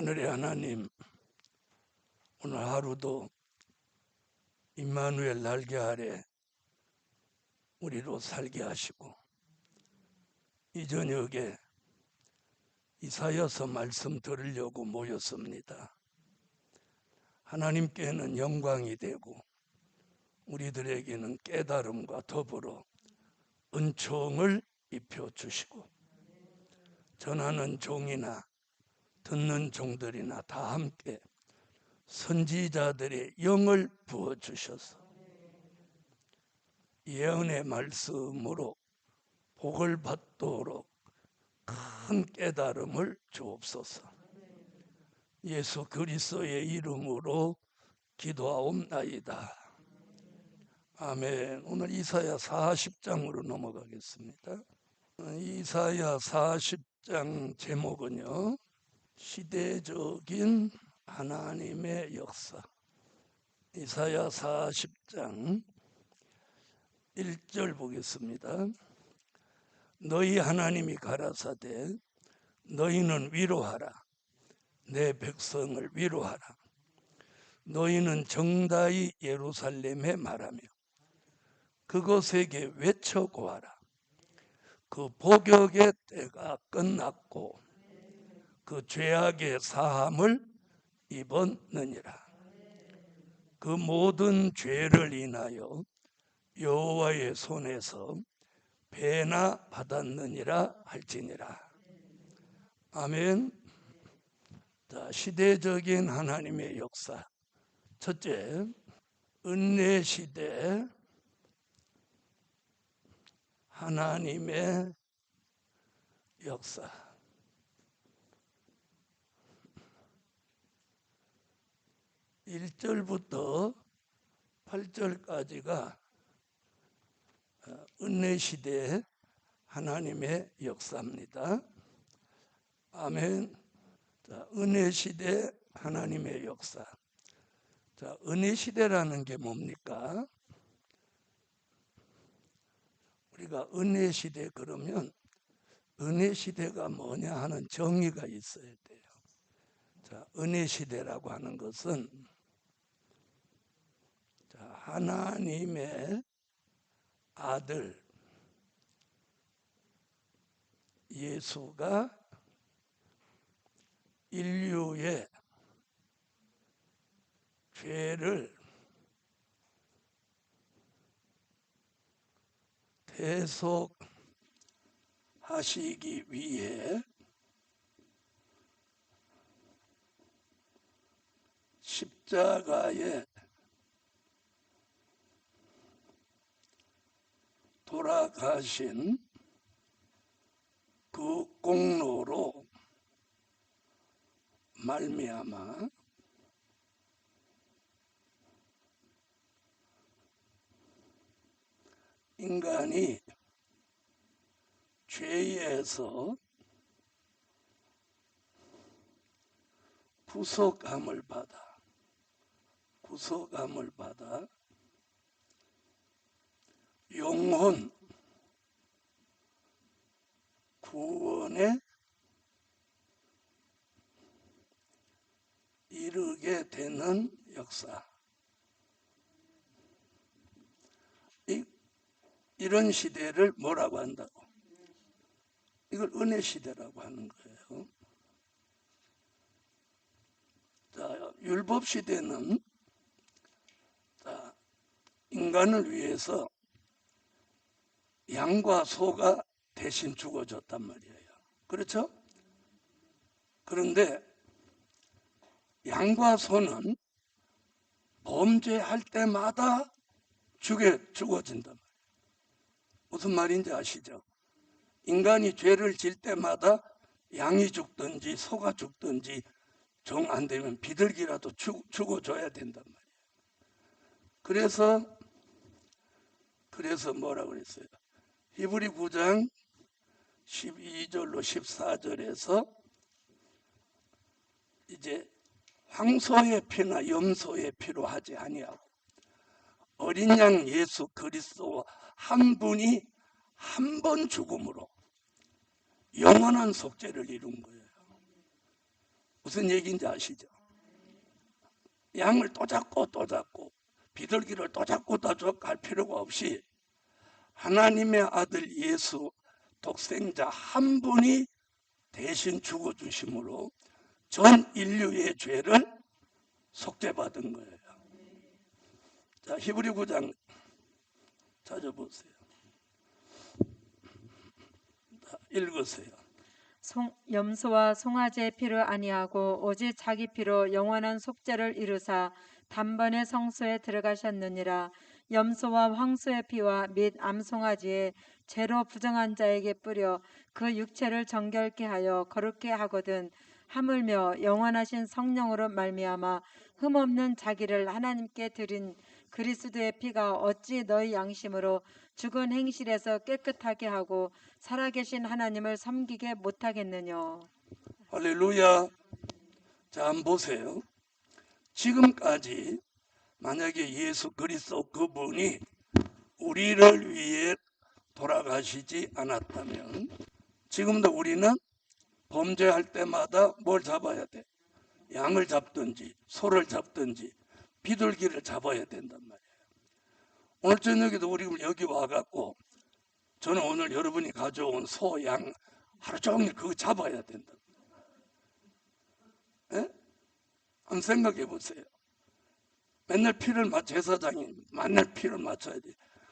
하늘의 하나님, 오늘 하루도 임마누엘 날개 아래 우리로 살게 하시고 이 저녁에 이사야서 말씀 들으려고 모였습니다. 하나님께는 영광이 되고 우리들에게는 깨달음과 더불어 은총을 입혀주시고 전하는 종이나 듣는 종들이나 다 함께 선지자들의 영을 부어주셔서 예언의 말씀으로 복을 받도록 큰 깨달음을 주옵소서. 예수 그리스도의 이름으로 기도하옵나이다. 아멘. 오늘 이사야 40장으로 넘어가겠습니다. 이사야 40장 제목은요, 시대적인 하나님의 역사. 이사야 40장 1절 보겠습니다. 너희 하나님이 가라사대 너희는 위로하라. 내 백성을 위로하라. 너희는 정다이 예루살렘에 말하며 그것에게 외쳐 고하라. 그 복역의 때가 끝났고 그 죄악의 사함을 입었느니라. 그 모든 죄를 인하여 여호와의 손에서 배나 받았느니라 할지니라. 아멘. 자, 시대적인 하나님의 역사. 첫째, 은혜 시대 하나님의 역사. 1절부터 8절까지가 은혜 시대 하나님의 역사입니다. 아멘. 자, 은혜 시대 하나님의 역사. 자, 은혜 시대라는 게 뭡니까? 우리가 은혜 시대 그러면 은혜 시대가 뭐냐 하는 정의가 있어야 돼요. 자, 은혜 시대라고 하는 것은 하나님의 아들 예수가 인류의 죄를 대속하시기 위해 십자가에 돌아가신 그 공로로 말미암아 인간이 죄에서 구속함을 받아 영혼 구원에 이르게 되는 역사. 이런 시대를 뭐라고 한다고? 이걸 은혜 시대라고 하는 거예요. 자, 율법 시대는 인간을 위해서 양과 소가 대신 죽어줬단 말이에요. 그렇죠? 그런데 양과 소는 범죄할 때마다 죽어진단 말이에요. 무슨 말인지 아시죠? 인간이 죄를 질 때마다 양이 죽든지 소가 죽든지 정 안 되면 비둘기라도 죽어줘야 된단 말이에요. 그래서 뭐라고 그랬어요? 히브리 9장 12절로 14절에서 이제 황소의 피나 염소의 피로 하지 아니하고 어린 양 예수 그리스도 한 분이 한 번 죽음으로 영원한 속죄를 이룬 거예요. 무슨 얘기인지 아시죠? 양을 또 잡고 또 잡고 비둘기를 또 잡고 또 잡고 할 필요가 없이 하나님의 아들 예수 독생자 한 분이 대신 죽어주심으로 전 인류의 죄를 속죄받은 거예요. 자, 히브리 9장 찾아보세요. 읽으세요. 염소와 송아지의 피를 아니하고 오직 자기 피로 영원한 속죄를 이루사 단번에 성소에 들어가셨느니라. 염소와 황소의 피와 및 암송아지의 죄로 부정한 자에게 뿌려 그 육체를 정결케 하여 거룩게 하거든 하물며 영원하신 성령으로 말미암아 흠없는 자기를 하나님께 드린 그리스도의 피가 어찌 너희 양심으로 죽은 행실에서 깨끗하게 하고 살아계신 하나님을 섬기게 못하겠느냐. 할렐루야. 자, 한번 보세요. 지금까지 만약에 예수 그리스도 그분이 우리를 위해 돌아가시지 않았다면 지금도 우리는 범죄할 때마다 뭘 잡아야 돼? 양을 잡든지 소를 잡든지 비둘기를 잡아야 된단 말이에요. 오늘 저녁에도 우리 여기 와갖고 저는 오늘 여러분이 가져온 소, 양 하루 종일 그거 잡아야 된다. 예? 한번 생각해 보세요. 맨날 피를 제사장이 맨날 피를 맞춰야 돼.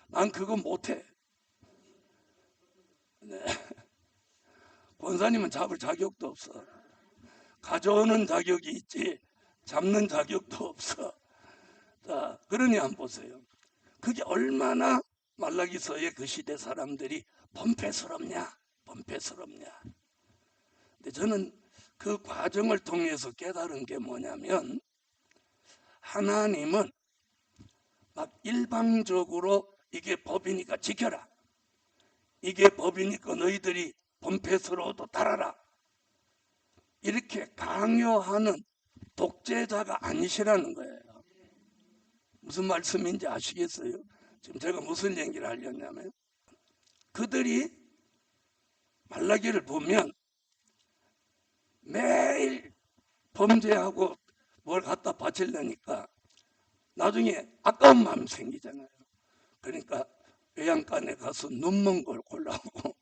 난 그거 못해. 네. 권사님은 잡을 자격도 없어. 가져오는 자격이 있지 잡는 자격도 없어. 자, 그러니 한번 보세요. 그게 얼마나 말라기서의 그 시대 사람들이 범패스럽냐. 근데 저는 그 과정을 통해서 깨달은 게 뭐냐면 하나님은 막 일방적으로 이게 법이니까 지켜라. 이게 법이니까 너희들이 범패스러워도 따라라. 이렇게 강요하는 독재자가 아니시라는 거예요. 무슨 말씀인지 아시겠어요? 지금 제가 무슨 얘기를 하려냐면 그들이 말라기를 보면 매일 범죄하고 뭘 갖다 바치려니까 나중에 아까운 마음이 생기잖아요. 그러니까 외양간에 가서 눈먼 걸 골라오고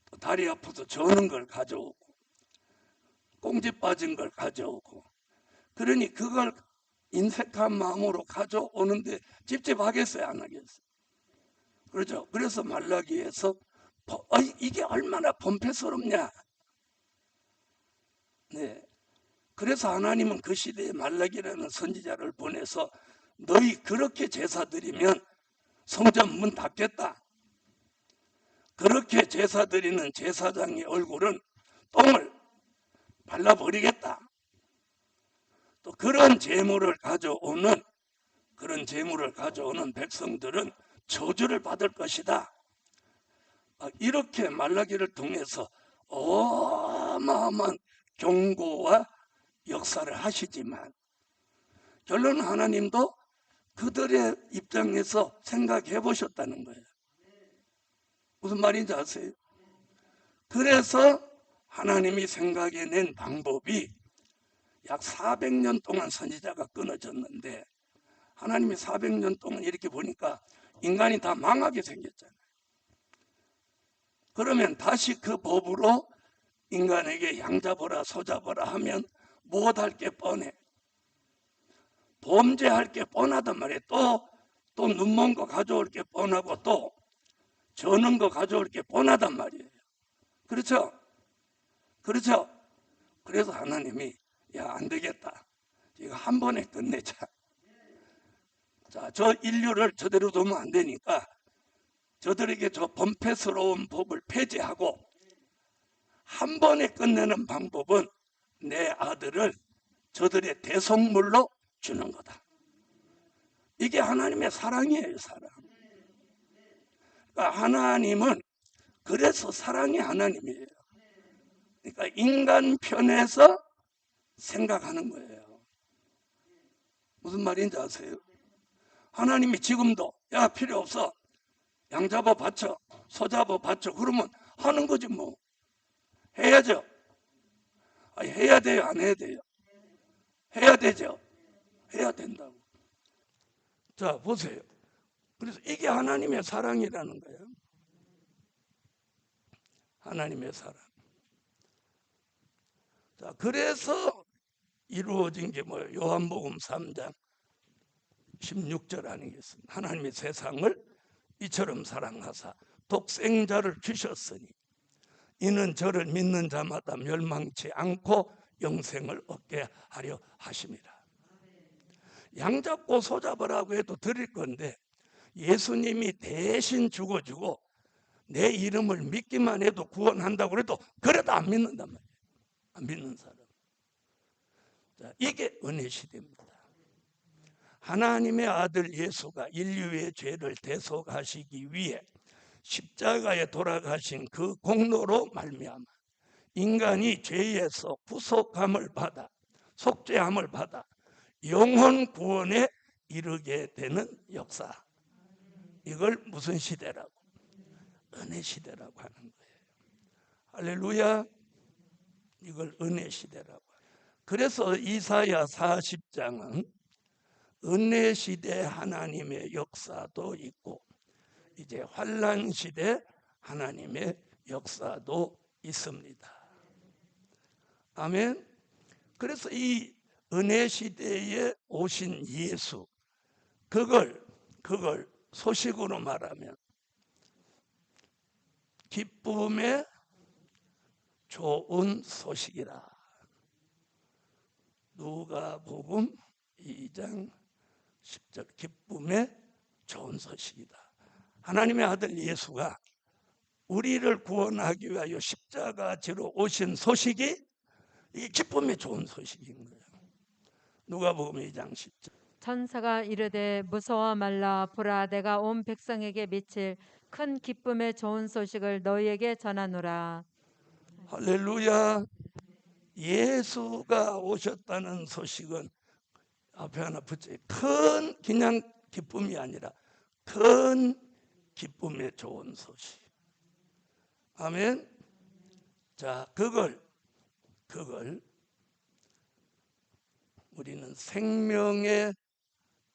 또 다리 아파서 저는 걸 가져오고 꽁지 빠진 걸 가져오고 그러니 그걸 인색한 마음으로 가져오는데 찝찝하겠어요? 안 하겠어요? 그렇죠? 그래서 말라기에서 이게 얼마나 범패스럽냐. 네. 그래서 하나님은 그 시대에 말라기라는 선지자를 보내서 너희 그렇게 제사 드리면 성전 문 닫겠다. 그렇게 제사 드리는 제사장의 얼굴은 똥을 발라버리겠다. 또 그런 재물을 가져오는 백성들은 저주를 받을 것이다. 이렇게 말라기를 통해서 어마어마한 경고와 역사를 하시지만 결론은 하나님도 그들의 입장에서 생각해 보셨다는 거예요. 무슨 말인지 아세요? 그래서 하나님이 생각해낸 방법이 약 400년 동안 선지자가 끊어졌는데 하나님이 400년 동안 이렇게 보니까 인간이 다 망하게 생겼잖아요. 그러면 다시 그 법으로 인간에게 양 잡아라 소 잡아라 하면 못할 게 뻔해. 범죄할 게 뻔하단 말이에요. 또 눈먼 거 가져올 게 뻔하고 또 저는 거 가져올 게 뻔하단 말이에요. 그렇죠? 그래서 하나님이 야, 안 되겠다. 이거 한 번에 끝내자. 자, 저 인류를 저대로 두면 안 되니까 저들에게 저 범패스러운 법을 폐지하고 한 번에 끝내는 방법은 내 아들을 저들의 대속물로 주는 거다. 이게 하나님의 사랑이에요, 사랑. 그러니까 하나님은 그래서 사랑이 하나님이에요. 그러니까 인간 편에서 생각하는 거예요. 무슨 말인지 아세요? 하나님이 지금도 야 필요 없어. 양 잡아 바쳐. 소 잡아 바쳐. 그러면 하는 거지 뭐. 해야죠. 아니, 해야 돼요, 안 해야 돼요? 해야 되죠. 해야 된다고. 자, 보세요. 그래서 이게 하나님의 사랑이라는 거예요. 하나님의 사랑. 자, 그래서 이루어진 게 뭐예요? 요한복음 3장 16절 아니겠습니까? 하나님의 세상을 이처럼 사랑하사 독생자를 주셨으니 이는 저를 믿는 자마다 멸망치 않고 영생을 얻게 하려 하심이라. 양잡고 소잡으라고 해도 드릴 건데 예수님이 대신 죽어주고 내 이름을 믿기만 해도 구원한다고 그래도 그래도 안 믿는단 말이에요. 안 믿는 사람. 자, 이게 은혜 시대입니다. 하나님의 아들 예수가 인류의 죄를 대속하시기 위해 십자가에 돌아가신 그 공로로 말미암아 인간이 죄에서 구속함을 받아 속죄함을 받아 영혼 구원에 이르게 되는 역사. 이걸 무슨 시대라고? 은혜 시대라고 하는 거예요. 할렐루야. 이걸 은혜 시대라고. 그래서 이사야 40장은 은혜 시대 하나님의 역사도 있고 이제 환난 시대 하나님의 역사도 있습니다. 아멘. 그래서 이 은혜 시대에 오신 예수, 그걸 소식으로 말하면 기쁨의 좋은 소식이라. 누가복음 2장 10절 기쁨의 좋은 소식이다. 하나님의 아들 예수가 우리를 구원하기 위하여 십자가 지로 오신 소식이 이 기쁨의 좋은 소식인 거예요. 누가복음 2장 10절. 천사가 이르되 무서워 말라 보라 내가 온 백성에게 미칠 큰 기쁨의 좋은 소식을 너희에게 전하노라. 할렐루야. 예수가 오셨다는 소식은 앞에 하나 붙여. 큰 그냥 기쁨이 아니라 큰 기쁨의 좋은 소식. 아멘. 자, 그걸 우리는 생명의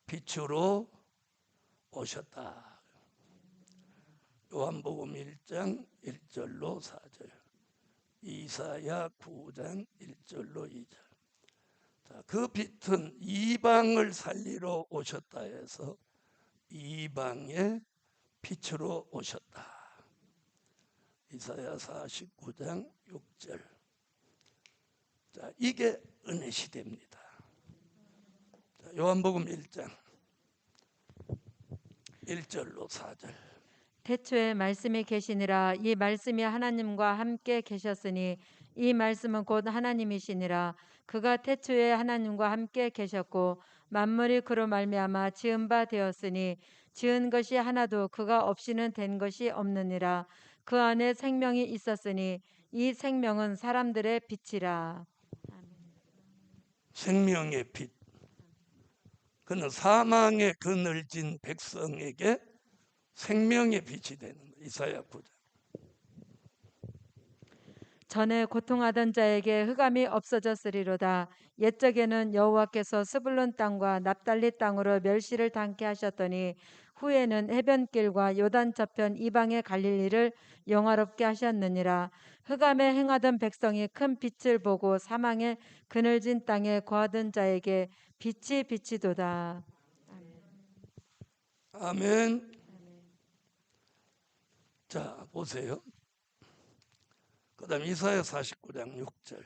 빛으로 오셨다. 요한복음 1장 1절로 4절, 이사야 9장 1절로 2절. 자, 그 빛은 이방을 살리러 오셨다 해서 이방의 빛으로 오셨다. 이사야 49장 6절. 자, 이게 은혜 시대입니다. 자, 요한복음 1장 1절로 4절. 태초에 말씀이 계시니라 이 말씀이 하나님과 함께 계셨으니 이 말씀은 곧 하나님이시니라. 그가 태초에 하나님과 함께 계셨고 만물이 그로 말미암아 지은 바 되었으니 지은 것이 하나도 그가 없이는 된 것이 없느니라. 그 안에 생명이 있었으니 이 생명은 사람들의 빛이라. 생명의 빛. 그는 사망의 그늘진 백성에게 생명의 빛이 되는 거예요. 이사야 9장. 전에 고통하던 자에게 흑암이 없어졌으리로다. 옛적에는 여호와께서 스불론 땅과 납달리 땅으로 멸시를 당케 하셨더니 후에는 해변길과 요단 저편 이방의 갈릴리를 영화롭게 하셨느니라. 흑암에 행하던 백성이 큰 빛을 보고 사망의 그늘진 땅에 거하던 자에게 빛이 비치도다. 아멘. 자, 보세요. 그 다음 이사야 49장 6절.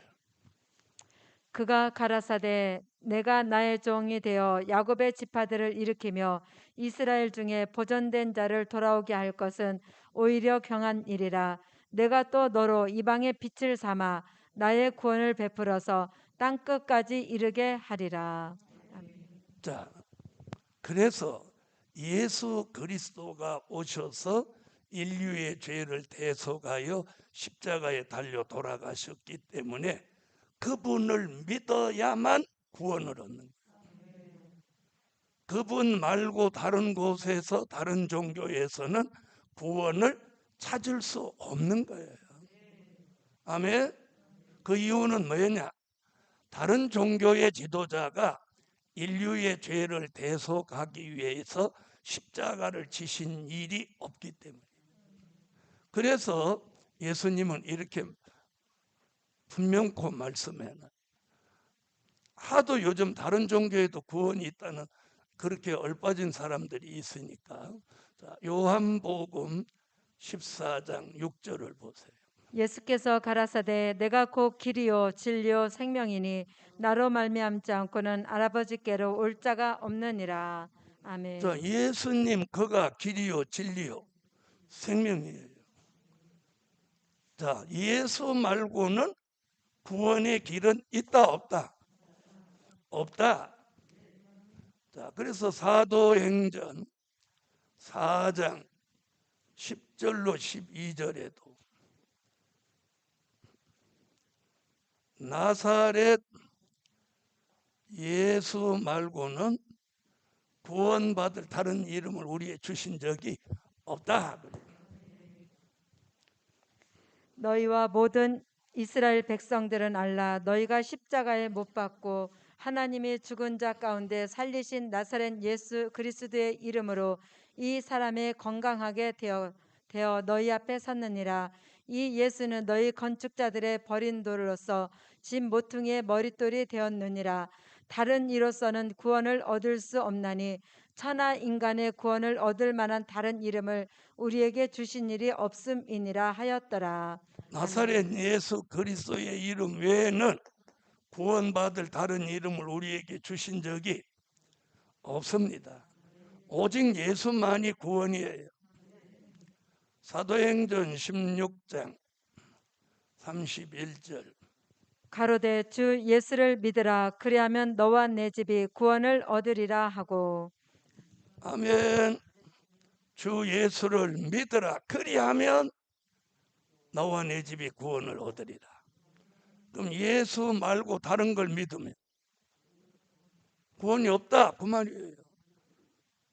그가 가라사대 내가 나의 종이 되어 야곱의 지파들을 일으키며 이스라엘 중에 보존된 자를 돌아오게 할 것은 오히려 경한 일이라. 내가 또 너로 이방의 빛을 삼아 나의 구원을 베풀어서 땅 끝까지 이르게 하리라. 자, 그래서 예수 그리스도가 오셔서 인류의 죄를 대속하여 십자가에 달려 돌아가셨기 때문에 그분을 믿어야만 구원을 얻는 거예요. 그분 말고 다른 곳에서 다른 종교에서는 구원을 찾을 수 없는 거예요. 아멘. 그 이유는 뭐냐? 다른 종교의 지도자가 인류의 죄를 대속하기 위해서 십자가를 지신 일이 없기 때문에. 그래서 예수님은 이렇게 분명코 말씀해요. 하도 요즘 다른 종교에도 구원이 있다는 그렇게 얼빠진 사람들이 있으니까. 자, 요한복음 14장 6절을 보세요. 예수께서 가라사대 내가 곧 길이요 진리요 생명이니 나로 말미암지 않고는 아버지께로 올 자가 없느니라. 아멘. 자, 예수님 그가 길이요 진리요 생명이에요. 자, 예수 말고는 구원의 길은 있다 없다? 없다. 자, 그래서 사도행전 4장 10절로 12절에도 나사렛 예수 말고는 구원받을 다른 이름을 우리에 주신 적이 없다. 너희와 모든 이스라엘 백성들은 알라. 너희가 십자가에 못 박고 하나님이 죽은 자 가운데 살리신 나사렛 예수 그리스도의 이름으로 이 사람의 건강하게 되어 너희 앞에 섰느니라. 이 예수는 너희 건축자들의 버린 돌로서 집 모퉁이의 머릿돌이 되었느니라. 다른 이로서는 구원을 얻을 수 없나니 천하 인간의 구원을 얻을 만한 다른 이름을 우리에게 주신 일이 없음이니라 하였더라. 나사렛 예수 그리스도의 이름 외에는 구원받을 다른 이름을 우리에게 주신 적이 없습니다. 오직 예수만이 구원이에요. 사도행전 16장 31절 가로되 주 예수를 믿으라. 그리하면 너와 내 집이 구원을 얻으리라 하고. 아멘. 주 예수를 믿으라. 그리하면 너와 내 집이 구원을 얻으리라. 그럼 예수 말고 다른 걸 믿으면 구원이 없다 그 말이에요.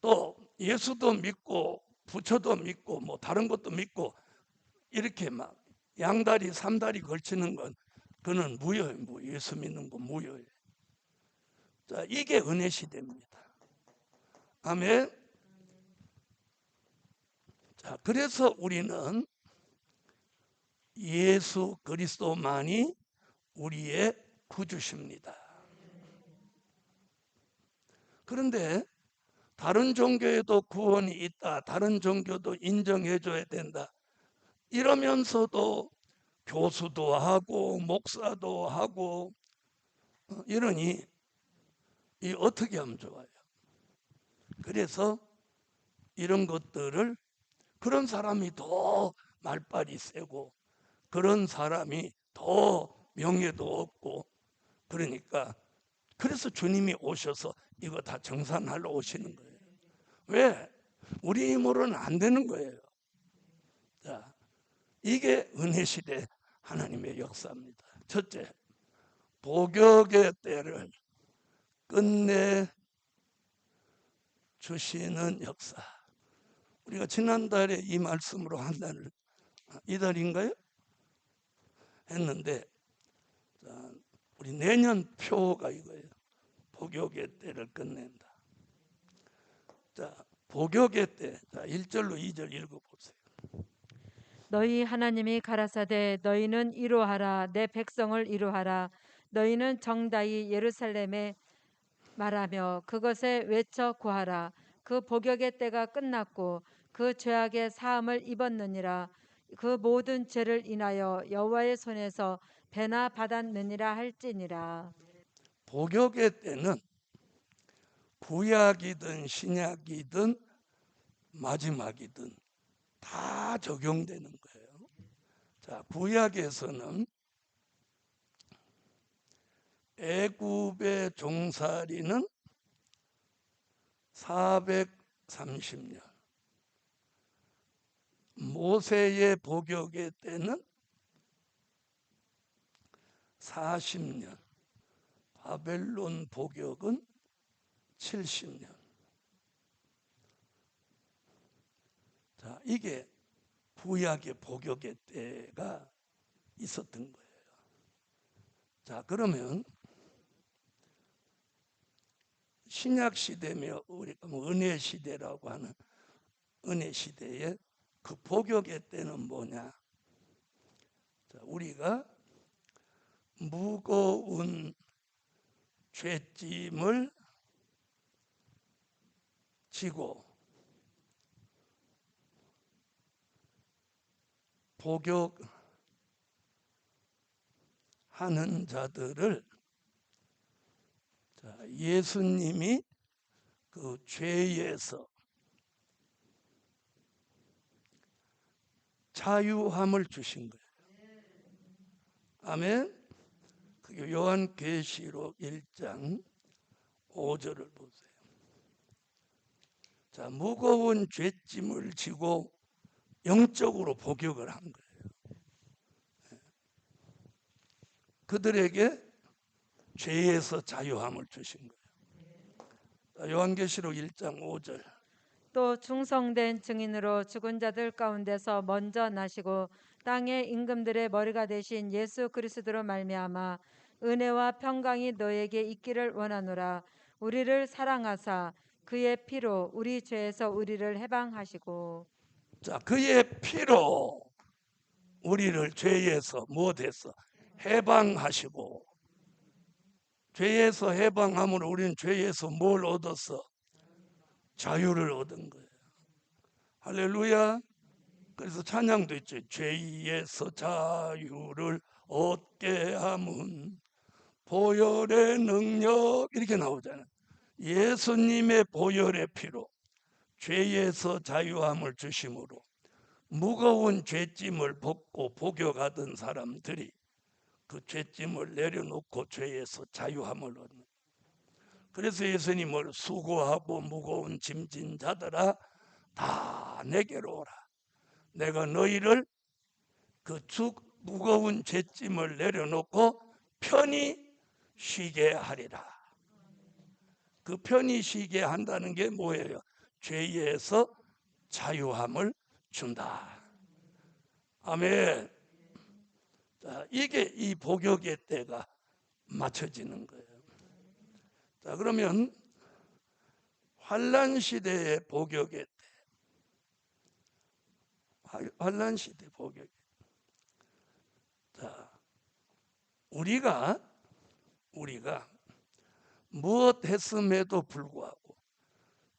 또 예수도 믿고 부처도 믿고 뭐 다른 것도 믿고 이렇게 막 양다리 삼다리 걸치는 건 그는 무효예요. 예수 믿는 거 무효예요. 자, 이게 은혜 시대입니다. 아멘. 자, 그래서 우리는 예수 그리스도만이 우리의 구주십니다. 그런데 다른 종교에도 구원이 있다. 다른 종교도 인정해줘야 된다. 이러면서도 교수도 하고 목사도 하고 이러니 이 어떻게 하면 좋아요? 그래서 이런 것들을 그런 사람이 더 말빨이 세고 그런 사람이 더 명예도 없고 그러니까 그래서 주님이 오셔서 이거 다 정산하러 오시는 거예요. 왜? 우리 힘으로는 안 되는 거예요. 자, 이게 은혜 시대 하나님의 역사입니다. 첫째, 복역의 때를 끝내 주시는 역사. 우리가 지난달에 이 말씀으로 한 달을 이달인가요? 했는데 자, 우리 내년 표가 이거예요. 복역의 때를 끝낸다. 자, 복역의 때. 자, 1절로 2절 읽어보세요. 너희 하나님이 가라사대 너희는 이루하라. 내 백성을 이루하라. 너희는 정다이 예루살렘에 말하며 그것에 외쳐 구하라. 그 복역의 때가 끝났고 그 죄악의 사함을 입었느니라. 그 모든 죄를 인하여 여호와의 손에서 배나 받았느니라 할지니라. 복역의 때는 구약이든 신약이든 마지막이든 다 적용되는 거예요. 자, 구약에서는 애굽의 종살이는 430년, 모세의 복역의 때는 40년, 바벨론 복역은 70년. 자, 이게 구약의 복역의 때가 있었던 거예요. 자, 그러면 신약 시대며 우리가 은혜 시대라고 하는 은혜 시대에 그 복역의 때는 뭐냐? 자, 우리가 무거운 죄짐을 지고 복역하는 자들을 예수님이 그 죄에서 자유함을 주신 거예요. 아멘. 그게 요한계시록 1장 5절을 보세요. 자, 무거운 죄짐을 지고 영적으로 복역을 한 거예요. 그들에게 죄에서 자유함을 주신 거예요. 요한계시록 1장 5절. 또 충성된 증인으로 죽은 자들 가운데서 먼저 나시고 땅의 임금들의 머리가 되신 예수 그리스도로 말미암아 은혜와 평강이 너에게 있기를 원하노라. 우리를 사랑하사 그의 피로 우리 죄에서 우리를 해방하시고. 자, 그의 피로 우리를 죄에서 무엇해서 해방하시고. 죄에서 해방함으로 우리는 죄에서 뭘 얻었어? 자유를 얻은 거예요. 할렐루야. 그래서 찬양도 있죠. 죄에서 자유를 얻게 함은 보혈의 능력, 이렇게 나오잖아요. 예수님의 보혈의 피로 죄에서 자유함을 주심으로 무거운 죄짐을 벗고 복역하던 사람들이 그 죄짐을 내려놓고 죄에서 자유함을 얻는. 그래서 예수님을 수고하고 무거운 짐진 자들아 다 내게로 오라. 내가 너희를 그 무거운 죄짐을 내려놓고 편히 쉬게 하리라. 그 편히 쉬게 한다는 게 뭐예요? 죄에서 자유함을 준다. 아멘. 자, 이게 이 복역의 때가 맞춰지는 거예요. 자, 그러면 환난 시대의 복역의 때, 환난 시대 복역. 자, 우리가 무엇 했음에도 불구하고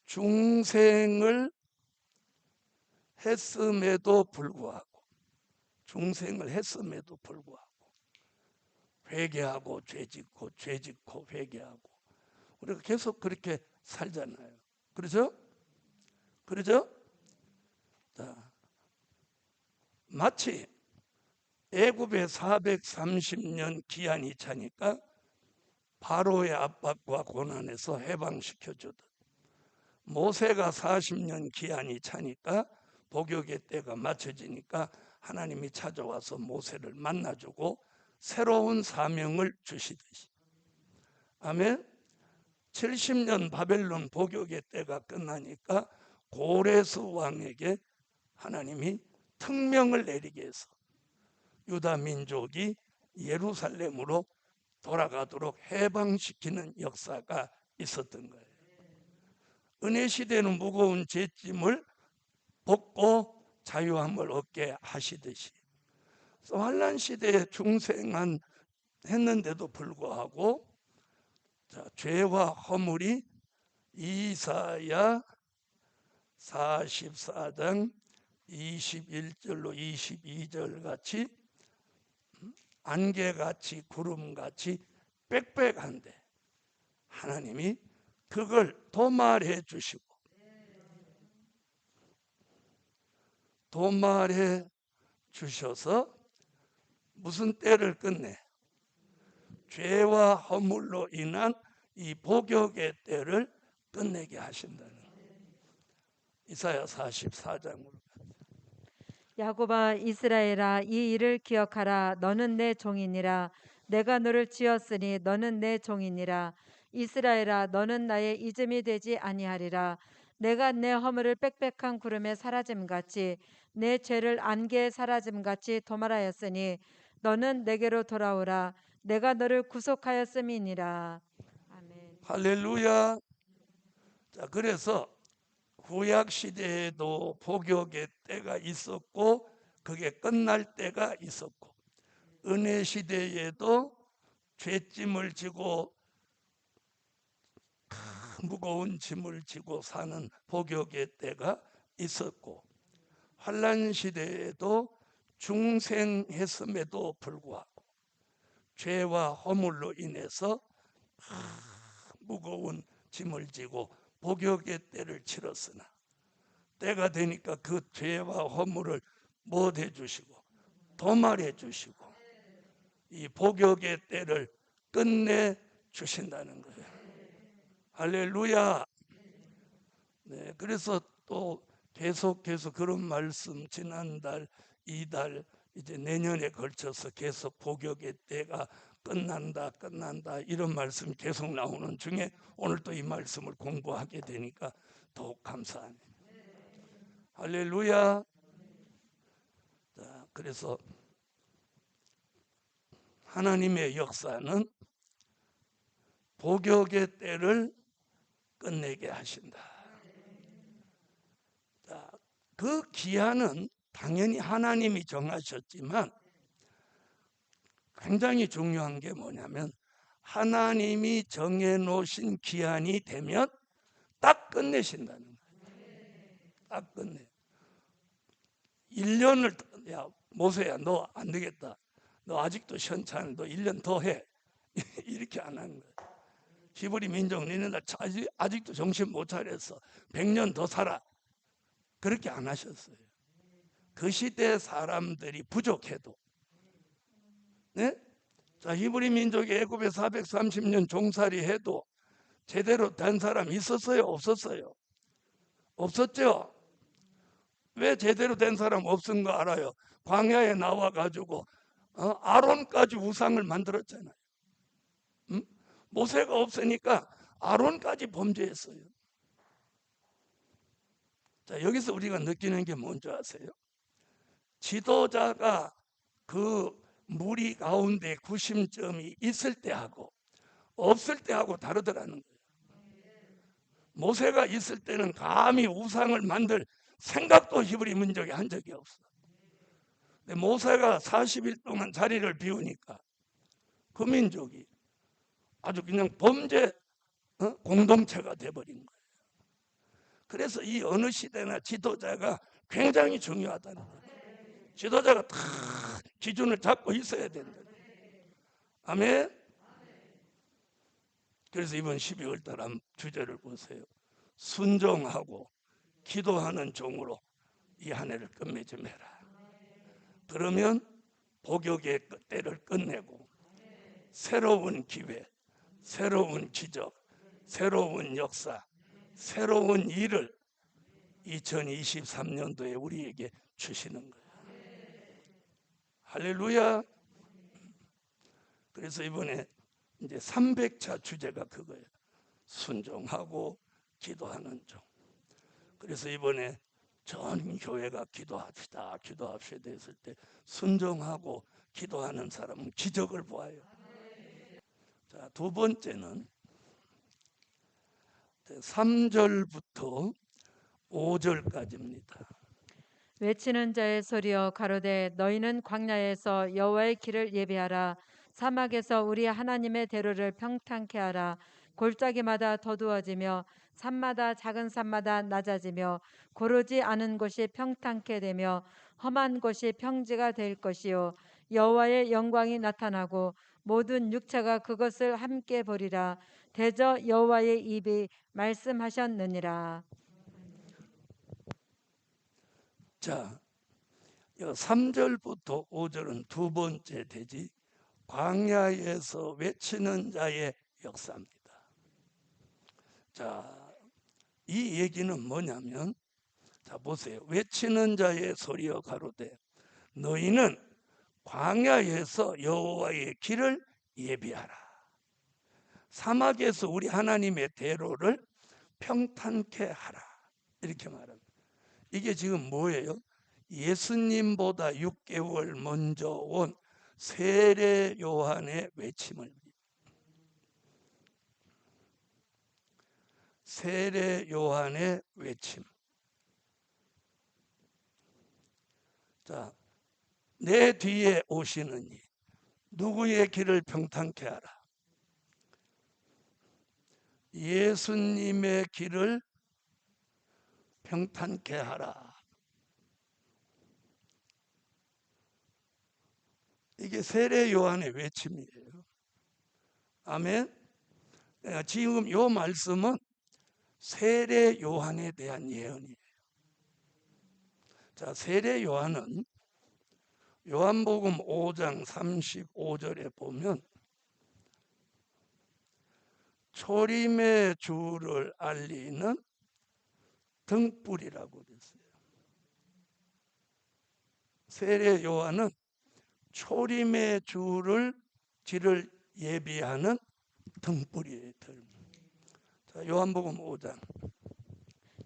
중생을 했음에도 불구하고 회개하고 죄짓고 회개하고 우리가 계속 그렇게 살잖아요. 그렇죠? 자, 마치 애굽의 430년 기한이 차니까 바로의 압박과 고난에서 해방시켜주듯 모세가 40년 기한이 차니까 복역의 때가 맞춰지니까 하나님이 찾아와서 모세를 만나주고 새로운 사명을 주시듯이. 아멘. 70년 바벨론 복역의 때가 끝나니까 고레스 왕에게 하나님이 특명을 내리게 해서 유다 민족이 예루살렘으로 돌아가도록 해방시키는 역사가 있었던 거예요. 은혜 시대는 무거운 죄짐을 벗고 자유함을 얻게 하시듯이 환난 시대에 중생한 했는데도 불구하고 죄와 허물이 이사야 44장 21절로 22절 같이 안개같이 구름같이 빽빽한데 하나님이 그걸 도말해 주시고 도말해 주셔서 무슨 때를 끝내? 죄와 허물로 인한 이 복역의 때를 끝내게 하신다는 거예요. 이사야 44장으로. 야곱아 이스라엘아 이 일을 기억하라. 너는 내 종이니라. 내가 너를 지었으니 너는 내 종이니라. 이스라엘아 너는 나의 이름이 되지 아니하리라. 내가 내 허물을 빽빽한 구름에 사라짐같이 내 죄를 안개에 사라짐같이 도말하였으니 너는 내게로 돌아오라. 내가 너를 구속하였음이니라. 아멘. 할렐루야. 자, 그래서 구약 시대에도 복역의 때가 있었고 그게 끝날 때가 있었고, 은혜 시대에도 죄짐을 지고 무거운 짐을 지고 사는 복역의 때가 있었고, 환난 시대에도 중생했음에도 불구하고 죄와 허물로 인해서 무거운 짐을 지고 복역의 때를 치렀으나, 때가 되니까 그 죄와 허물을 못해 주시고 도말해 주시고 이 복역의 때를 끝내 주신다는 거예요. 할렐루야. 네, 그래서 또 계속해서 그런 말씀, 지난달, 이달, 이제 내년에 걸쳐서 계속 복역의 때가 끝난다 이런 말씀 계속 나오는 중에 오늘 또 이 말씀을 공부하게 되니까 더욱 감사합니다. 할렐루야. 자, 그래서 하나님의 역사는 복역의 때를 끝내게 하신다. 자, 그 기한은 당연히 하나님이 정하셨지만 굉장히 중요한 게 뭐냐면, 하나님이 정해놓으신 기한이 되면 딱 끝내신다는 거예요. 딱 끝내. 1년을, 야 모세야 너 안 되겠다, 너 아직도 시원찮아, 너 1년 더 해. 이렇게 안 하는 거예요. 히브리 민족 니네들 아직도 정신 못 차렸어, 100년 더 살아, 그렇게 안 하셨어요. 그 시대 사람들이 부족해도, 네? 자, 히브리 민족이 애굽에 430년 종살이 해도 제대로 된 사람 있었어요? 없었어요? 없었죠? 왜 제대로 된 사람 없은 거 알아요? 광야에 나와가지고 아론까지 우상을 만들었잖아요. 모세가 없으니까 아론까지 범죄했어요. 자, 여기서 우리가 느끼는 게 뭔지 아세요? 지도자가 그 무리 가운데 구심점이 있을 때하고 없을 때하고 다르더라는 거예요. 모세가 있을 때는 감히 우상을 만들 생각도 히브리 민족이 한 적이 없어. 근데 모세가 40일 동안 자리를 비우니까 그 민족이 아주 그냥 범죄 공동체가 돼버린 거예요. 그래서 이 어느 시대나 지도자가 굉장히 중요하다는 거예요. 지도자가 다 기준을 잡고 있어야 된다. 아멘. 그래서 이번 12월 달 주제를 보세요. 순종하고 기도하는 종으로 이 한 해를 끝맺 좀 해라. 그러면 복역의 때를 끝내고 새로운 기회, 새로운 기적, 새로운 역사, 새로운 일을 2023년도에 우리에게 주시는 거예요. 할렐루야. 그래서 이번에 이제 300차 주제가 그거예요. 순종하고 기도하는 종. 그래서 이번에 전 교회가 기도합시다 했을 때 순종하고 기도하는 사람은 기적을 보아요. 자, 두 번째는 3절부터 5절까지입니다. 외치는 자의 소리여 가로되 너희는 광야에서 여호와의 길을 예비하라. 사막에서 우리 하나님의 대로를 평탄케 하라. 골짜기마다 더두어지며 산마다 작은 산마다 낮아지며 고르지 않은 곳이 평탄케 되며 험한 곳이 평지가 될 것이요 여호와의 영광이 나타나고 모든 육체가 그것을 함께 보리라. 대저 여호와의 입이 말씀하셨느니라. 자, 3절부터 5절은 두 번째 대지, 광야에서 외치는 자의 역사입니다. 자, 이 얘기는 뭐냐면, 자 보세요. 외치는 자의 소리여 가로되 너희는 광야에서 여호와의 길을 예비하라. 사막에서 우리 하나님의 대로를 평탄케 하라. 이렇게 말합니다. 이게 지금 뭐예요? 예수님보다 6개월 먼저 온 세례 요한의 외침을, 세례 요한의 외침. 자, 내 뒤에 오시는 이 누구의 길을 평탄케 하라. 예수님의 길을 평탄케 하라. 이게 세례 요한의 외침이에요. 아멘. 지금 이 말씀은 세례 요한에 대한 예언이에요. 자, 세례 요한은 요한복음 5장 35절에 보면 초림의 주를 알리는 등불이라고 됐어요. 세례 요한은 초림의 주를 예비하는 등불이에요. 자, 요한복음 5장.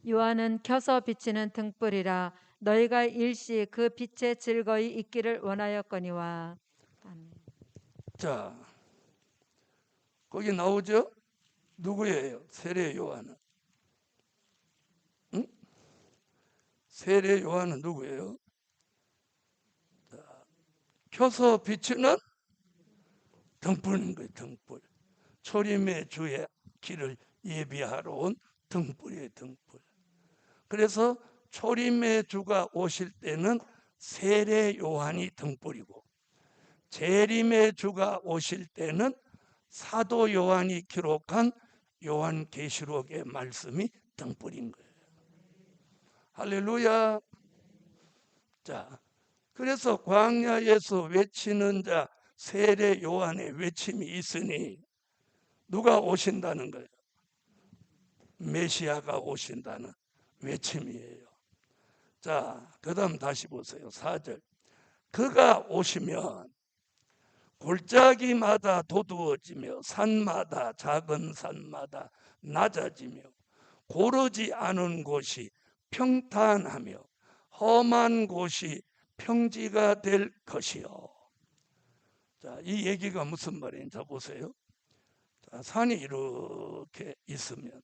요한은 켜서 비치는 등불이라 너희가 일시 그 빛에 즐거이 있기를 원하였거니와. 아멘. 자, 거기 나오죠? 누구예요? 세례 요한은. 응? 세례 요한은 누구예요? 자, 켜서 비치는 등불인 거예요. 등불. 초림의 주의 길을 예비하러 온 등불이에요. 등불. 그래서 초림의 주가 오실 때는 세례 요한이 등불이고, 재림의 주가 오실 때는 사도 요한이 기록한 요한계시록의 말씀이 등불인 거예요. 할렐루야. 자, 그래서 광야에서 외치는 자 세례 요한의 외침이 있으니 누가 오신다는 거예요? 메시아가 오신다는 외침이에요. 자, 그 다음 다시 보세요. 4절. 그가 오시면 골짜기마다 도두어지며 산마다, 작은 산마다 낮아지며 고르지 않은 곳이 평탄하며 험한 곳이 평지가 될 것이요. 자, 이 얘기가 무슨 말인지 보세요. 자, 산이 이렇게 있으면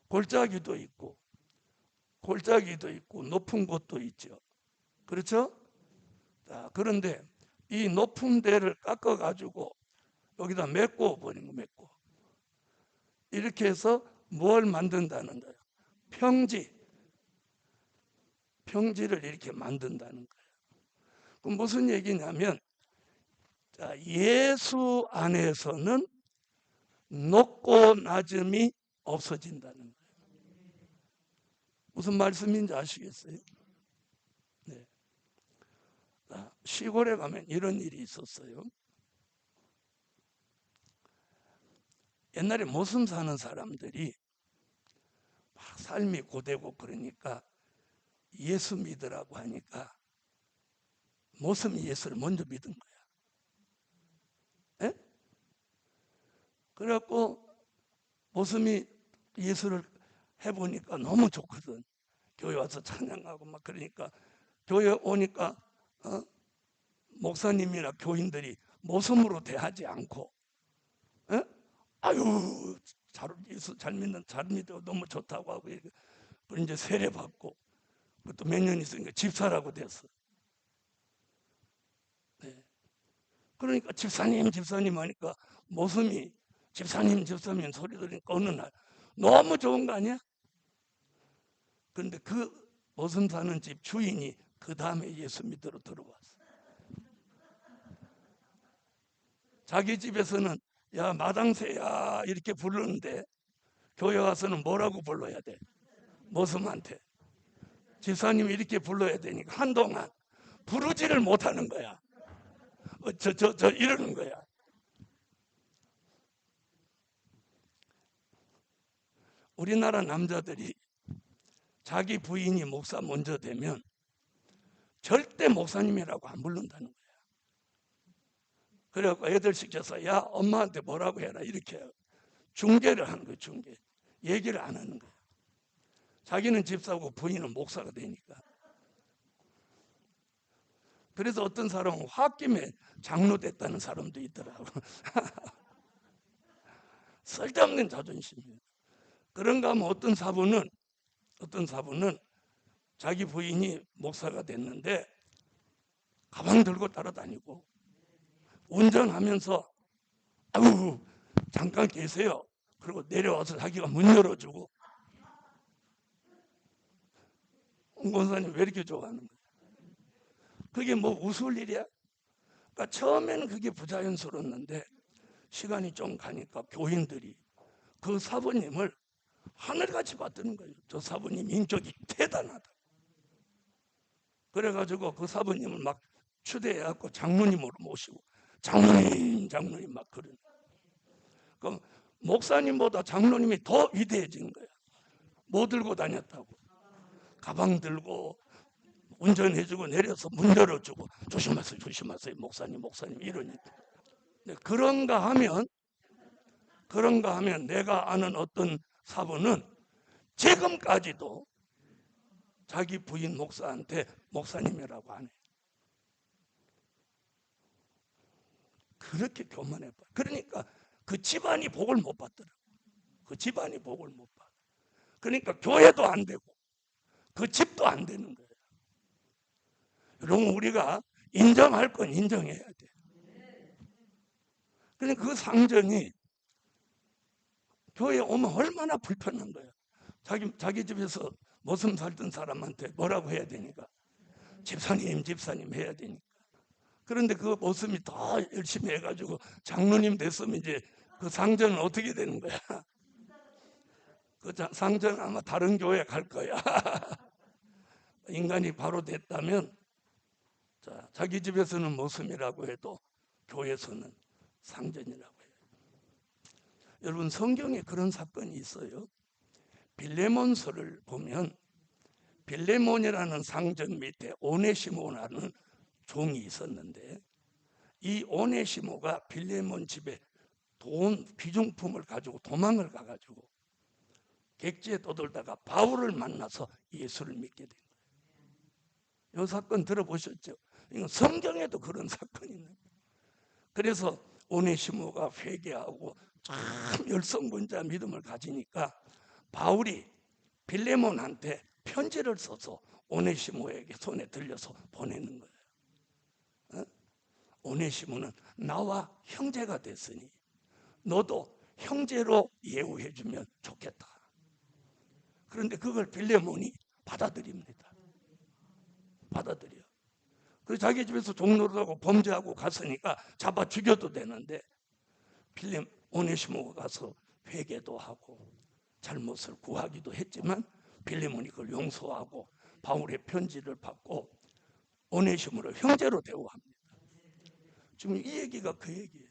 골짜기도 있고 높은 곳도 있죠. 그렇죠? 자, 그런데 이 높은 데를 깎아 가지고 여기다 메꿔 버린 거, 메꿔. 이렇게 해서 뭘 만든다는 거예요? 평지를 이렇게 만든다는 거예요. 그럼 무슨 얘기냐면, 자, 예수 안에서는 높고 낮음이 없어진다는 거예요. 무슨 말씀인지 아시겠어요? 네. 시골에 가면 이런 일이 있었어요. 옛날에 모섬 사는 사람들이 막 삶이 고되고 그러니까 예수 믿으라고 하니까 모섬이 예수를 먼저 믿은 거야. 에? 그래갖고 모섬이 예수를 해보니까 너무 좋거든. 교회 와서 찬양하고 막 그러니까 교회 오니까 목사님이나 교인들이 모섬으로 대하지 않고, 에? 아유, 예수 잘 믿어 너무 좋다고 하고, 이제 세례 받고, 그것도 몇 년 있으니까 집사라고 됐어. 네. 그러니까 집사님 하니까 모섬이 집사님 소리 들으니까 어느 날 너무 좋은 거 아니야? 그런데 그 모섬 사는 집 주인이 그 다음에 예수 믿으러 들어왔어. 자기 집에서는 야 마당새야 이렇게 부르는데 교회 와서는 뭐라고 불러야 돼? 모섬한테 집사님 이렇게 불러야 되니까 한동안 부르지를 못하는 거야. 이러는 거야. 우리나라 남자들이 자기 부인이 목사 먼저 되면 절대 목사님이라고 안 부른다는 거야. 그래갖고 애들 시켜서 야 엄마한테 뭐라고 해라 이렇게 중재를 하는 거야. 중재. 얘기를 안 하는 거야. 자기는 집사고 부인은 목사가 되니까. 그래서 어떤 사람은 홧김에 장로 됐다는 사람도 있더라고. 쓸데없는 자존심이에요. 그런가 하면 어떤 사부는 자기 부인이 목사가 됐는데 가방 들고 따라다니고 운전하면서 아유 잠깐 계세요. 그리고 내려와서 자기가 문 열어주고. 홍 권사님 왜 이렇게 좋아하는 거야? 그게 뭐 웃을 일이야? 그러니까 처음에는 그게 부자연스러웠는데 시간이 좀 가니까 교인들이 그 사부님을 하늘같이 받드는 거예요. 저 사부님 인격이 대단하다. 그래가지고 그 사부님을 막 추대해갖고 장로님으로 모시고 장로님 막 그러는. 그럼 목사님보다 장로님이 더 위대해진 거야. 뭐 들고 다녔다고? 가방 들고 운전해주고 내려서 문 열어주고 조심하세요 목사님 이러니까. 그런가 하면 내가 아는 어떤 사부는 지금까지도 자기 부인 목사한테 목사님이라고 안 해. 그렇게 교만해 봐. 그러니까 그 집안이 복을 못 받더라. 그 집안이 복을 못 받아. 그러니까 교회도 안 되고 그 집도 안 되는 거예요. 여러분 우리가 인정할 건 인정해야 돼. 그러니까 그 상전이 교회에 오면 얼마나 불편한 거야. 자기 집에서 모습 살던 사람한테 뭐라고 해야 되니까 집사님 해야 되니까. 그런데 그 모습이 더 열심히 해가지고 장로님 됐으면 이제 그 상전은 어떻게 되는 거야? 그 상전 아마 다른 교회 갈 거야. 인간이 바로 됐다면 자기 집에서는 모습이라고 해도 교회에서는 상전이라고 해요. 여러분 성경에 그런 사건이 있어요. 빌레몬서를 보면 빌레몬이라는 상전 밑에 오네시모라는 종이 있었는데 이 오네시모가 빌레몬 집에 돈 귀중품을 가지고 도망을 가가지고 객지에 떠돌다가 바울을 만나서 예수를 믿게 된 거예요. 이 사건 들어보셨죠? 이건 성경에도 그런 사건이 있는 거예요. 그래서 오네시모가 회개하고 참 열성군자 믿음을 가지니까 바울이 빌레몬한테 편지를 써서 오네시모에게 손에 들려서 보내는 거예요. 오네시모는 나와 형제가 됐으니 너도 형제로 예우해주면 좋겠다. 그런데 그걸 빌레몬이 받아들입니다. 받아들여. 그래서 자기 집에서 종노릇하고 범죄하고 갔으니까 잡아 죽여도 되는데 오네시모가 가서 회개도 하고 잘못을 구하기도 했지만 빌레몬이 그걸 용서하고 바울의 편지를 받고 오네시모를 형제로 대우합니다. 지금 이 얘기가 그 얘기예요.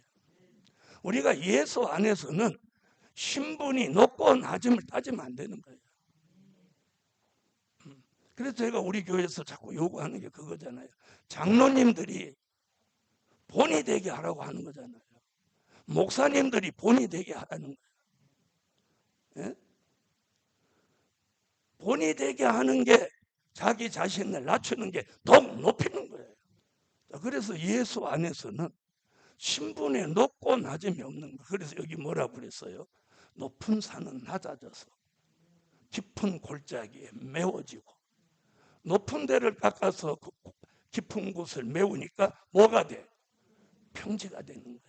우리가 예수 안에서는 신분이 높고 낮음을 따지면 안 되는 거예요. 그래서 제가 우리 교회에서 자꾸 요구하는 게 그거잖아요. 장로님들이 본이 되게 하라고 하는 거잖아요. 목사님들이 본이 되게 하라는 거예요. 예? 본이 되게 하는 게 자기 자신을 낮추는 게 더욱 높이는 거예요. 그래서 예수 안에서는 신분에 높고 낮음이 없는 거예요. 그래서 여기 뭐라고 그랬어요? 높은 산은 낮아져서 깊은 골짜기에 메워지고 높은 데를 깎아서 깊은 곳을 메우니까 뭐가 돼? 평지가 되는 거예요.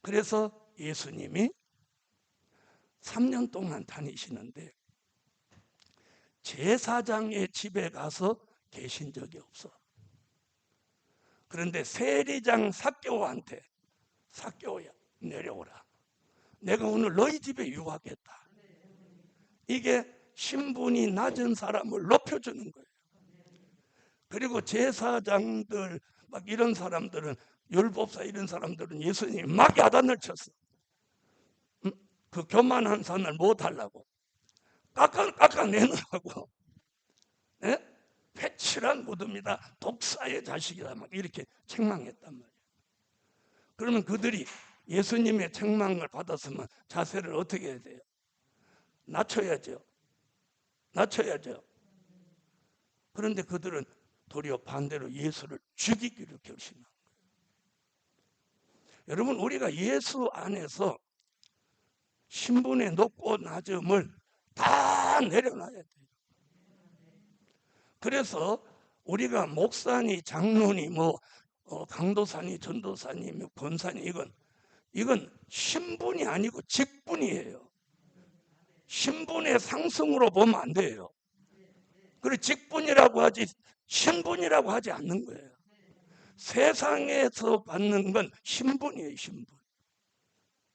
그래서 예수님이 3년 동안 다니시는데 제사장의 집에 가서 계신 적이 없어. 그런데 세리장 삭개오한테 삭개오야 내려오라. 내가 오늘 너희 집에 유하겠다. 이게 신분이 낮은 사람을 높여주는 거예요. 그리고 제사장들 막 이런 사람들은 율법사 이런 사람들은 예수님이 막 야단을 쳤어. 그 교만한 산을 못 하려고 깎아내느라고. 예? 회칠한 무덤이다. 독사의 자식이다. 막 이렇게 책망했단 말이에요. 그러면 그들이 예수님의 책망을 받았으면 자세를 어떻게 해야 돼요? 낮춰야죠. 그런데 그들은 도리어 반대로 예수를 죽이기로 결심한 거예요. 여러분, 우리가 예수 안에서 신분의 높고 낮음을 다 내려놔야 돼요. 그래서 우리가 목사니 장로니 강도사니 전도사니 권사니 이건 신분이 아니고 직분이에요. 신분의 상승으로 보면 안 돼요. 그리고 직분이라고 하지 신분이라고 하지 않는 거예요. 세상에서 받는 건 신분이에요. 신분.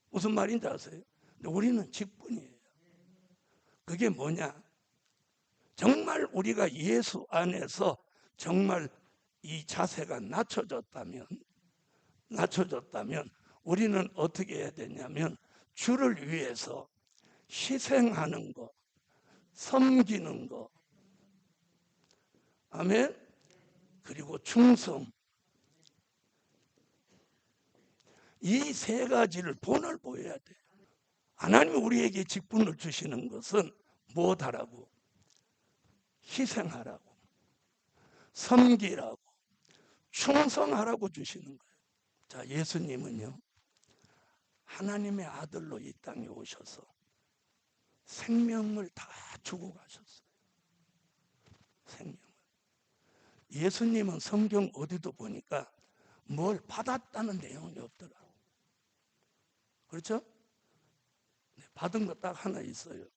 무슨 말인지 아세요? 근데 우리는 직분이에요. 그게 뭐냐? 정말 우리가 예수 안에서 정말 이 자세가 낮춰졌다면 우리는 어떻게 해야 되냐면 주를 위해서 희생하는 거, 섬기는 거, 아멘. 그리고 충성, 이 세 가지를 본을 보여야 돼요. 하나님이 우리에게 직분을 주시는 것은 무엇하라고? 희생하라고, 섬기라고, 충성하라고 주시는 거예요. 자, 예수님은요, 하나님의 아들로 이 땅에 오셔서 생명을 다 주고 가셨어요. 생명을. 예수님은 성경 어디도 보니까 뭘 받았다는 내용이 없더라고요. 그렇죠? 네, 받은 거 딱 하나 있어요.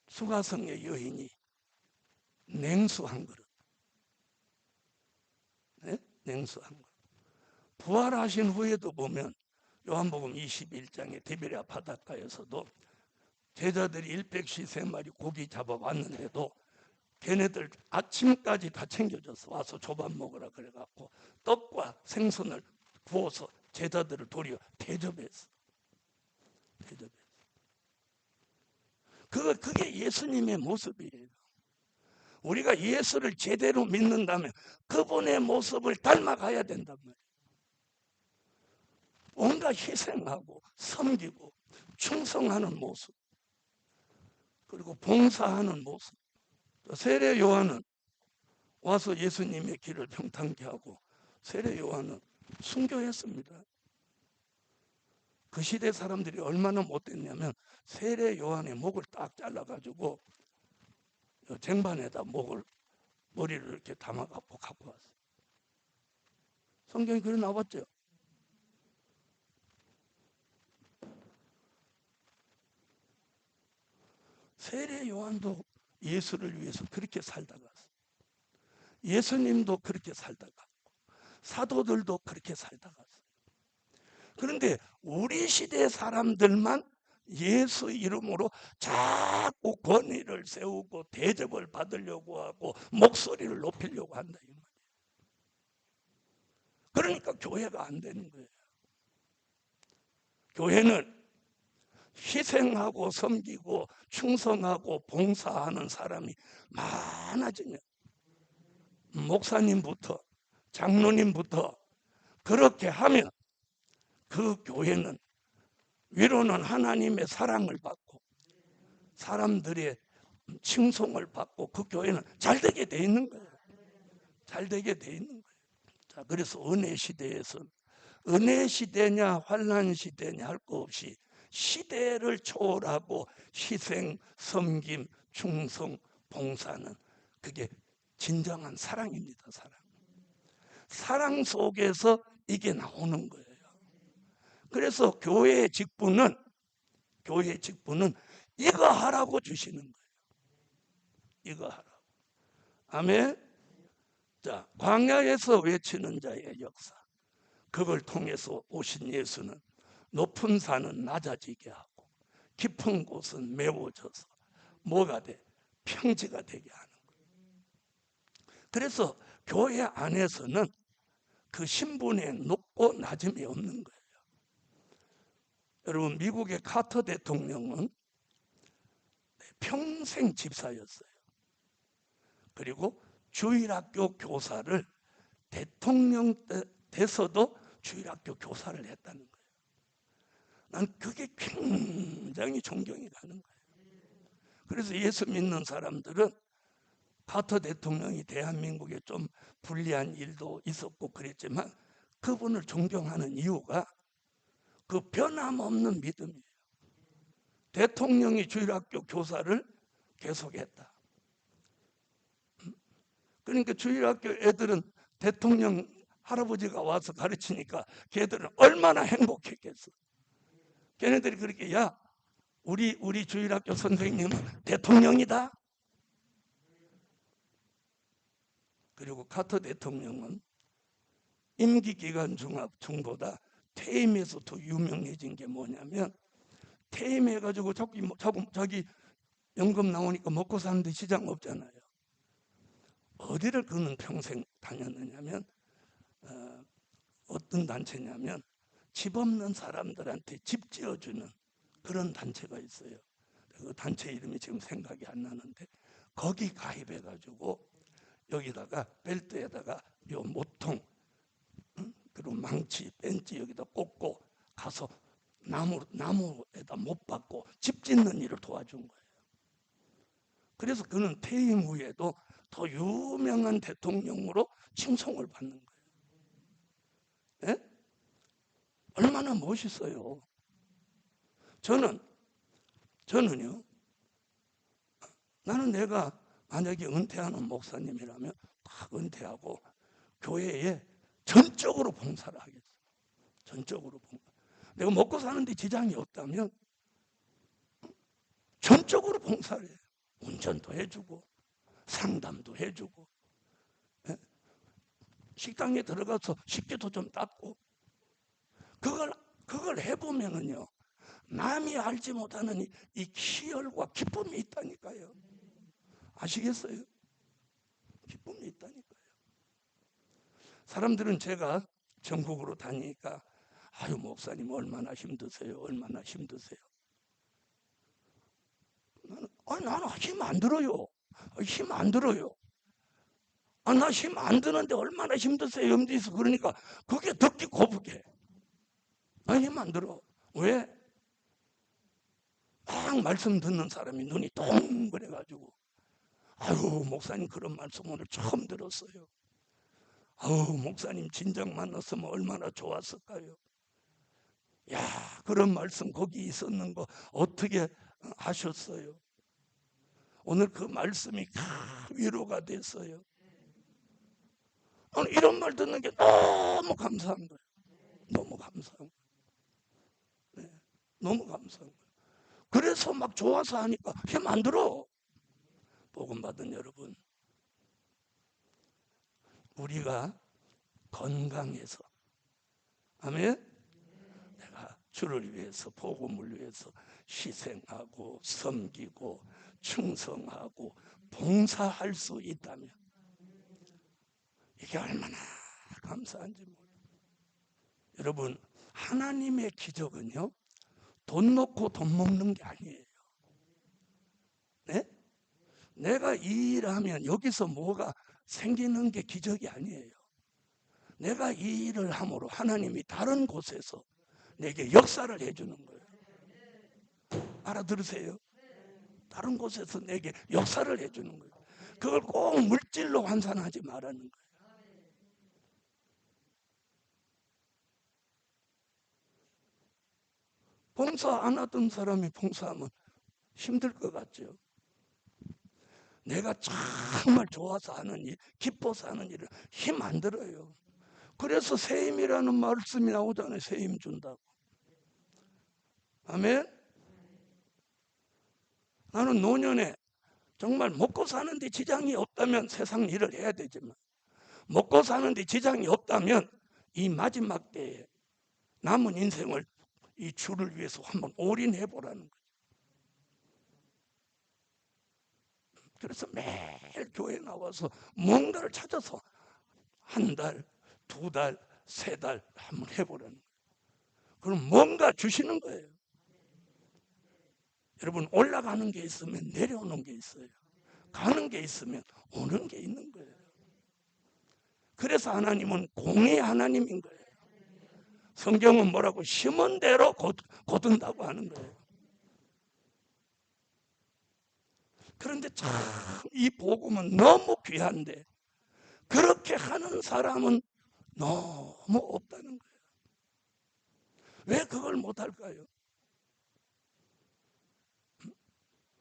수가성의 여인이 냉수 한 그릇. 네? 냉수 한 그릇. 부활하신 후에도 보면 요한복음 21장에 디베랴 바닷가에서도 제자들이 153마리 고기 잡아왔는데도 걔네들 아침까지 다 챙겨줘서 와서 조밥 먹으라 그래갖고 떡과 생선을 구워서 제자들을 도리어 대접했어. 그게 예수님의 모습이에요. 우리가 예수를 제대로 믿는다면 그분의 모습을 닮아가야 된단 말이에요. 온갖 희생하고 섬기고 충성하는 모습, 그리고 봉사하는 모습. 세례 요한은 와서 예수님의 길을 평탄케 하고 세례 요한은 순교했습니다. 그 시대 사람들이 얼마나 못됐냐면 세례 요한의 목을 딱 잘라가지고 쟁반에다 머리를 이렇게 담아갖고 갖고 왔어요. 성경이 그래 나왔죠. 세례 요한도 예수를 위해서 그렇게 살다 갔어요. 예수님도 그렇게 살다 갔고 사도들도 그렇게 살다 갔어요. 그런데 우리 시대 사람들만 예수 이름으로 자꾸 권위를 세우고 대접을 받으려고 하고 목소리를 높이려고 한다 이 말이에요. 그러니까 교회가 안 되는 거예요. 교회는 희생하고 섬기고 충성하고 봉사하는 사람이 많아지면 목사님부터 장로님부터 그렇게 하면 그 교회는 위로는 하나님의 사랑을 받고 사람들의 칭송을 받고 그 교회는 잘 되게 돼 있는 거예요. 잘 되게 돼 있는 거예요. 자, 그래서 은혜 시대에서는 은혜 시대냐 환난 시대냐 할 거 없이 시대를 초월하고 희생, 섬김, 충성, 봉사는 그게 진정한 사랑입니다. 사랑 속에서 이게 나오는 거예요. 그래서 교회의 직분은 이거 하라고 주시는 거예요. 이거 하라고. 아멘. 자, 광야에서 외치는 자의 역사. 그걸 통해서 오신 예수는 높은 산은 낮아지게 하고 깊은 곳은 메워져서 뭐가 돼? 평지가 되게 하는 거예요. 그래서 교회 안에서는 그 신분에 높고 낮음이 없는 거예요. 여러분, 미국의 카터 대통령은 평생 집사였어요. 그리고 주일학교 교사를 대통령 돼서도 주일학교 교사를 했다는 거예요. 난 그게 굉장히 존경이 가는 거예요. 그래서 예수 믿는 사람들은 카터 대통령이 대한민국에 좀 불리한 일도 있었고 그랬지만 그분을 존경하는 이유가 그 변함없는 믿음이에요. 대통령이 주일학교 교사를 계속했다. 그러니까 주일학교 애들은 대통령 할아버지가 와서 가르치니까 걔들은 얼마나 행복했겠어. 걔네들이 그렇게 야 우리 주일학교 선생님은 대통령이다. 그리고 카터 대통령은 임기 기간 중보다 퇴임해서 더 유명해진 게 뭐냐면 퇴임해가지고 자기 연금 나오니까 먹고 사는데 지장 없잖아요. 어디를 그는 평생 다녔느냐면 어떤 단체냐면 집 없는 사람들한테 집 지어주는 그런 단체가 있어요. 그 단체 이름이 지금 생각이 안 나는데 거기 가입해가지고 여기다가 벨트에다가 요 모통 그리고 망치, 벤치 여기다 꽂고 가서 나무에다 못 박고 집 짓는 일을 도와준 거예요. 그래서 그는 퇴임 후에도 더 유명한 대통령으로 칭송을 받는 거예요. 예? 얼마나 멋있어요. 저는요, 나는 내가 만약에 은퇴하는 목사님이라면 딱 은퇴하고 교회에 전적으로 봉사를 하겠어. 전적으로 봉사. 내가 먹고 사는데 지장이 없다면 전적으로 봉사를 해. 운전도 해주고 상담도 해주고 식당에 들어가서 식기도 좀 닦고 그걸 해보면은요 남이 알지 못하는 이 희열과 기쁨이 있다니까요. 아시겠어요? 기쁨이 있다니까요. 사람들은 제가 전국으로 다니니까 아유 목사님 얼마나 힘드세요? 얼마나 힘드세요? 나는 힘 안 들어요. 힘 안 들어요. 나 힘 안 드는데 얼마나 힘드세요? 염두에서 그러니까 그게 듣기 거북해. 힘 안 들어. 왜? 막 말씀 듣는 사람이 눈이 동그래가지고 아유 목사님 그런 말씀 오늘 처음 들었어요. 아유 목사님 진작 만났으면 얼마나 좋았을까요? 야 그런 말씀 거기 있었는 거 어떻게 하셨어요? 오늘 그 말씀이 위로가 됐어요. 오늘 이런 말 듣는 게 너무 감사한 거예요. 너무 감사한 거예요. 네, 너무 감사한 거예요. 그래서 막 좋아서 하니까 힘 안 들어. 복음 받은 여러분, 우리가 건강해서 아멘. 내가 주를 위해서 복음을 위해서 희생하고 섬기고 충성하고 봉사할 수 있다면 이게 얼마나 감사한지 몰라요. 여러분 하나님의 기적은요 돈 넣고 돈 먹는 게 아니에요. 네? 내가 이 일을 하면 여기서 뭐가 생기는 게 기적이 아니에요. 내가 이 일을 함으로 하나님이 다른 곳에서 내게 역사를 해주는 거예요. 알아들으세요? 다른 곳에서 내게 역사를 해주는 거예요. 그걸 꼭 물질로 환산하지 말라는 거예요. 봉사 안 하던 사람이 봉사하면 힘들 것 같죠. 내가 정말 좋아서 하는 일, 기뻐서 하는 일은 힘 안 들어요. 그래서 세임이라는 말씀이 나오잖아요. 세임 준다고. 아멘. 나는 노년에 정말 먹고 사는데 지장이 없다면 세상 일을 해야 되지만 먹고 사는데 지장이 없다면 이 마지막 때에 남은 인생을 이 주를 위해서 한번 올인해 보라는 거죠. 그래서 매일 교회 나와서 뭔가를 찾아서 한 달, 두 달, 세 달 한번 해보라는 거예요. 그럼 뭔가 주시는 거예요. 여러분 올라가는 게 있으면 내려오는 게 있어요. 가는 게 있으면 오는 게 있는 거예요. 그래서 하나님은 공의 하나님인 거예요. 성경은 뭐라고 심은 대로 거둔다고 하는 거예요. 그런데 참 이 복음은 너무 귀한데 그렇게 하는 사람은 너무 없다는 거예요. 왜 그걸 못할까요?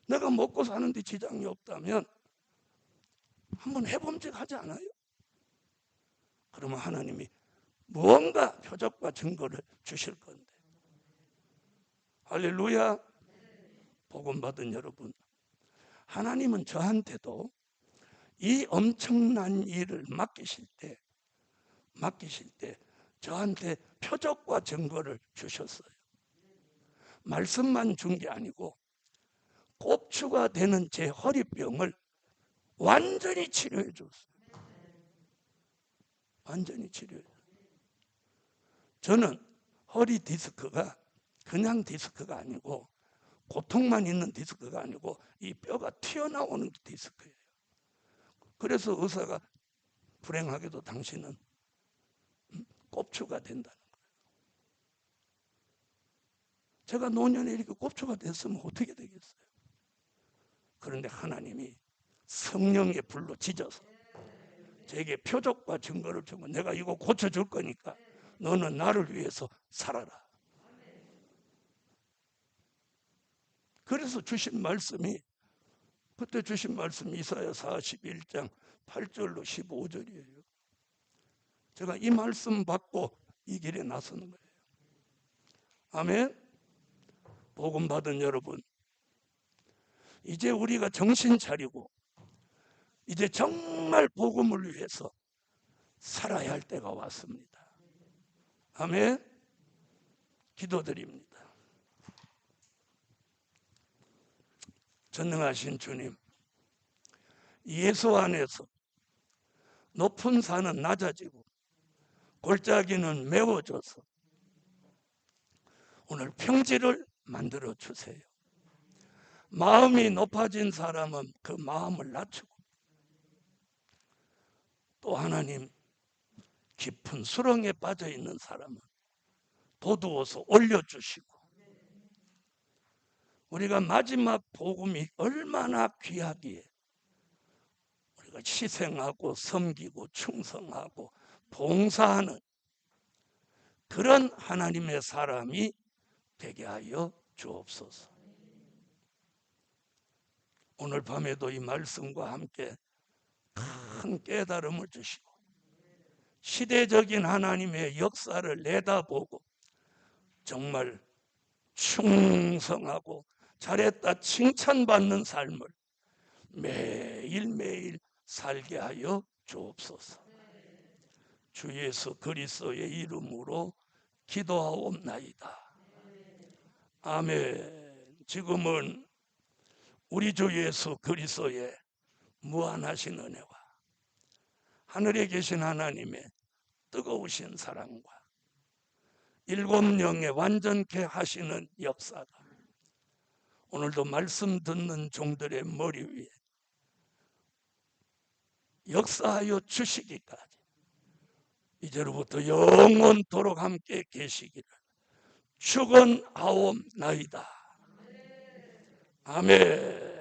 내가 먹고 사는데 지장이 없다면 한번 해봄직하지 않아요? 그러면 하나님이 무언가 표적과 증거를 주실 건데. 할렐루야. 복음 받은 여러분, 하나님은 저한테도 이 엄청난 일을 맡기실 때 저한테 표적과 증거를 주셨어요. 말씀만 준 게 아니고 꼽추가 되는 제 허리병을 완전히 치료해 줬어요. 완전히 치료해 줬어요. 저는 허리 디스크가 그냥 디스크가 아니고, 고통만 있는 디스크가 아니고 이 뼈가 튀어나오는 디스크예요. 그래서 의사가 불행하게도 당신은 꼽추가 된다는 거예요. 제가 노년에 이렇게 꼽추가 됐으면 어떻게 되겠어요? 그런데 하나님이 성령의 불로 지져서 제게 표적과 증거를 주면 내가 이거 고쳐줄 거니까 너는 나를 위해서 살아라. 그래서 주신 말씀이, 그때 주신 말씀이 이사야 41장 8절로 15절이에요. 제가 이 말씀 받고 이 길에 나서는 거예요. 아멘. 복음 받은 여러분, 이제 우리가 정신 차리고 이제 정말 복음을 위해서 살아야 할 때가 왔습니다. 아멘. 기도드립니다. 전능하신 주님, 예수 안에서 높은 산은 낮아지고 골짜기는 메워져서 오늘 평지를 만들어 주세요. 마음이 높아진 사람은 그 마음을 낮추고, 또 하나님 깊은 수렁에 빠져 있는 사람은 도두어서 올려주시고, 우리가 마지막 복음이 얼마나 귀하기에 우리가 희생하고 섬기고 충성하고 봉사하는 그런 하나님의 사람이 되게 하여 주옵소서. 오늘 밤에도 이 말씀과 함께 큰 깨달음을 주시고 시대적인 하나님의 역사를 내다보고 정말 충성하고 잘했다 칭찬받는 삶을 매일매일 살게 하여 주옵소서. 주 예수 그리스도의 이름으로 기도하옵나이다. 아멘. 지금은 우리 주 예수 그리스도의 무한하신 은혜와 하늘에 계신 하나님의 뜨거우신 사랑과 일곱 영의 완전케 하시는 역사가 오늘도 말씀 듣는 종들의 머리 위에 역사하여 주시기까지 이제로부터 영원토록 함께 계시기를 축원하옵나이다. 아멘.